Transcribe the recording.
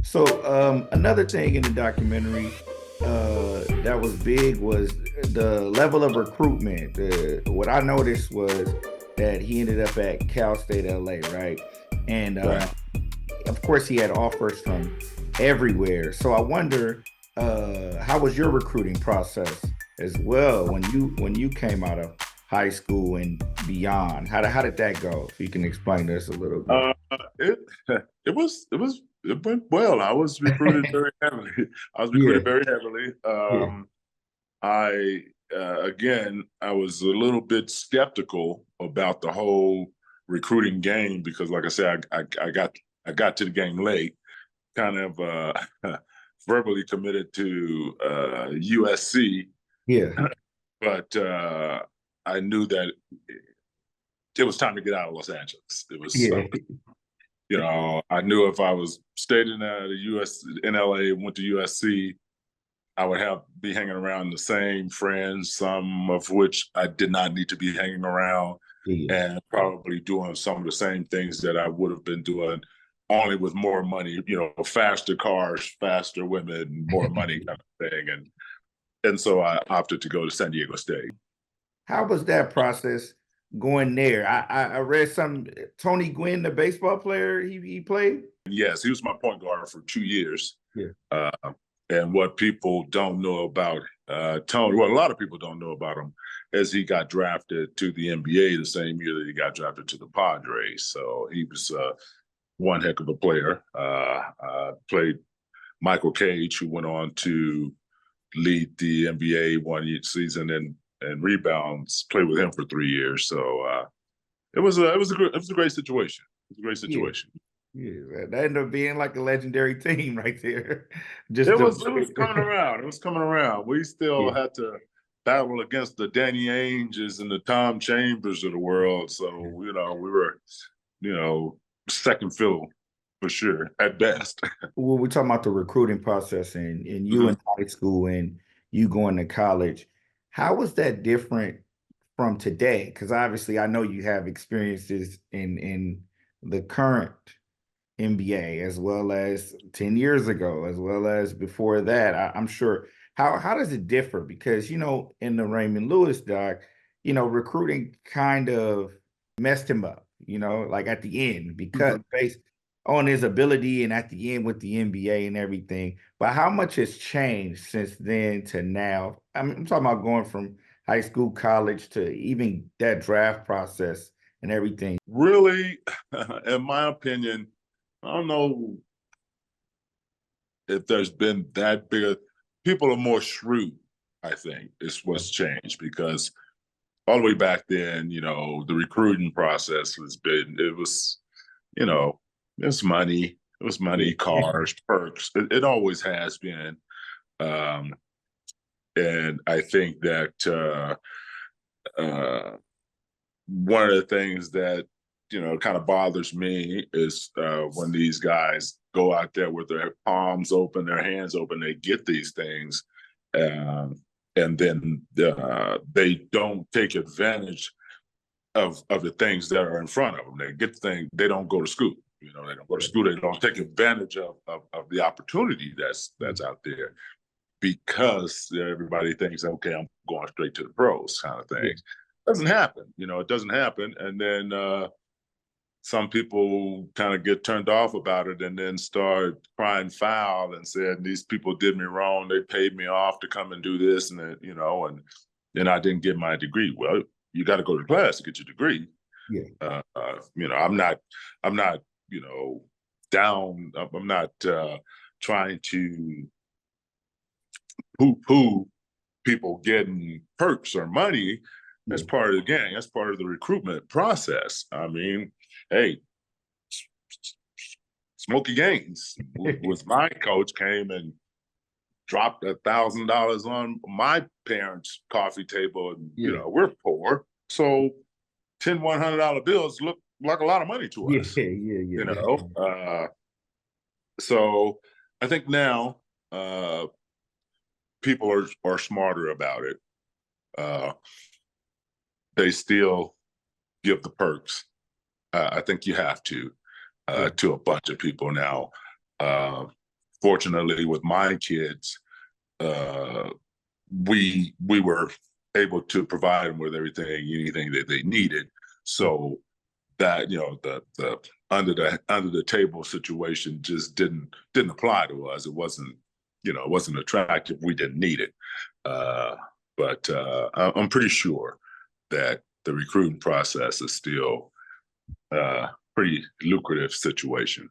So another thing in the documentary that was big was the level of recruitment. What I noticed was that he ended up at Cal State LA, right? And Right. of course, he had offers from everywhere. So I wonder, how was your recruiting process as well when you came out of high school and beyond? How did that go? If you can explain this a little bit. Uh, it it went well. I was recruited very heavily. I was Yeah, recruited very heavily. yeah, I again, I was a little bit skeptical about the whole recruiting game because, like I said, I got to the game late. Kind of verbally committed to USC, yeah, but I knew that it was time to get out of Los Angeles. It was yeah, I knew if I was stayed in the US in LA, went to USC, I would be hanging around the same friends, some of which I did not need to be hanging around, yeah. and probably doing some of the same things that I would have been doing, only with more money. Faster cars, faster women, more money kind of thing, and so I opted to go to San Diego State. How was that process going there? I read some Tony Gwynn, the baseball player, he played. Yes, he was my point guard for 2 years. Yeah, Uh, and what people don't know about Tony, well, a lot of people don't know about him, is he got drafted to the NBA the same year that he got drafted to the Padres. So he was one heck of a player. Played Michael Cage, who went on to lead the NBA one season and rebounds. Played with him for 3 years. So it was a great situation. It was a great yeah, situation. yeah. That ended up being like a legendary team right there. Just It was coming around. It was coming around. We still yeah, had to battle against the Danny Ainges and the Tom Chambers of the world. So, we were, you know, second fiddle for sure at best. when we're talking about the recruiting process and you in Mhm. high school and you going to college, how was that different from today? Because obviously I know you have experiences in the current NBA as well as 10 years ago, as well as before that. I'm sure. How does it differ? Because in the Raymond Lewis doc, recruiting kind of messed him up, like at the end, because Mhm. based on his ability and at the end with the NBA and everything. But how much has changed since then to now? I'm talking about going from high school, college to even that draft process and everything. Really, in my opinion, I don't know if there's been that big a, people are more shrewd, I think, is what's changed because all the way back then, the recruiting process it was, you know, it's money. It was Yeah. money, cars, perks. It always has been. Um, and I think that one of the things that, kind of bothers me is when these guys go out there with their palms open, their hands open, they get these things. Um, and then they don't take advantage of the things that are in front of them. They get the thing. They don't go to school. They don't go to school. They don't take advantage of the opportunity that's out there because everybody thinks, okay, I'm going straight to the pros kind of Yeah. thing. Doesn't happen. It doesn't happen. And then some people kind of get turned off about it and then start crying foul and said, these people did me wrong. They paid me off to come and do this and then I didn't get my degree. Well, you got to go to class to get your degree. Yeah. I'm not, down. I'm not trying to poo-poo people getting perks or money. That's Yeah. part of the game. That's part of the recruitment process. I mean, hey, Smokey Gaines was my coach, came and dropped $1,000 on my parents' coffee table, and Yeah. we're poor, so 10 $100 bills look like a lot of money to Yeah. us. Yeah. Yeah. You know, Definitely. so I think now people are smarter about it. Uh, they still give the perks. I think you have to a bunch of people now. Fortunately, with my kids, we were able to provide them with anything that they needed. So that, you know, the under the table situation just didn't apply to us. It wasn't, you know, it wasn't attractive. We didn't need it. But I'm pretty sure that the recruiting process is still pretty lucrative situation.